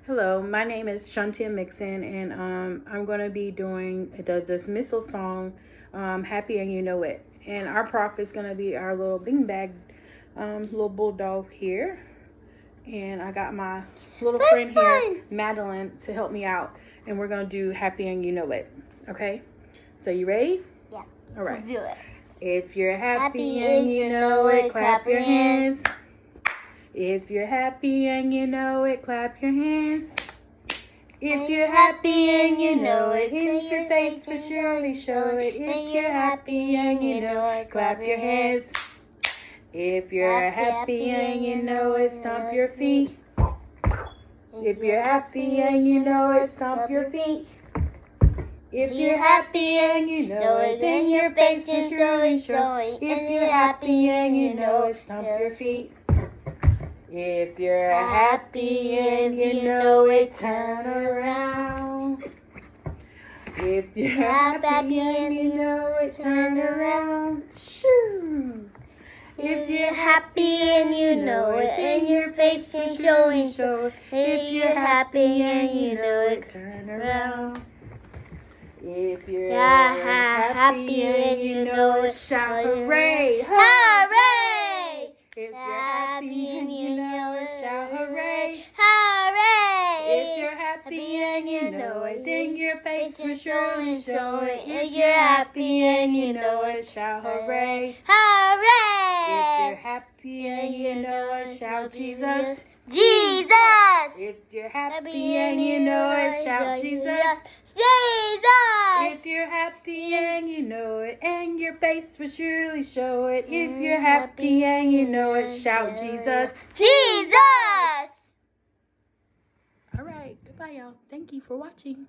Hello, my name is Shantia Mixon, and I'm going to be doing the dismissal song, Happy and You Know It. And our prop is going to be our little beanbag, little bulldog here. And I got my little friend here, Madeline, to help me out. And we're going to do Happy and You Know It. Okay? So you ready? Yeah. All right. Let's do it. If you're happy and you know it, clap your hands. If you're happy and you know it, clap your hands. If you're happy and you know it, in your face will surely show it. If you're happy and you know it, clap your hands. If you're happy and you know it, stomp your feet. If you're happy and you know it, stomp your feet. If you're happy and you know it, then your face will surely show it. If you're happy and you know it, stomp your feet. If you're happy and you know it, turn around. If you're happy and you know it, turn around. Shoo. If you're happy and you know it, and your face is showing. If you're happy and you know it, turn around. If you're happy and you know it, shout hooray! Hooray! If you're happy and you know it, shout hooray! Hooray! If you're happy and you know it, then your face will surely show it. If you're happy and you know it, shout hooray! Hooray! If you're happy and you know it, shout Jesus! Jesus! If you're happy and you know it, shout Jesus! Jesus! If you're happy and you know it, and your face will surely show it. If you're happy and you know it, shout Jesus! Jesus! All right, goodbye, y'all. Thank you for watching.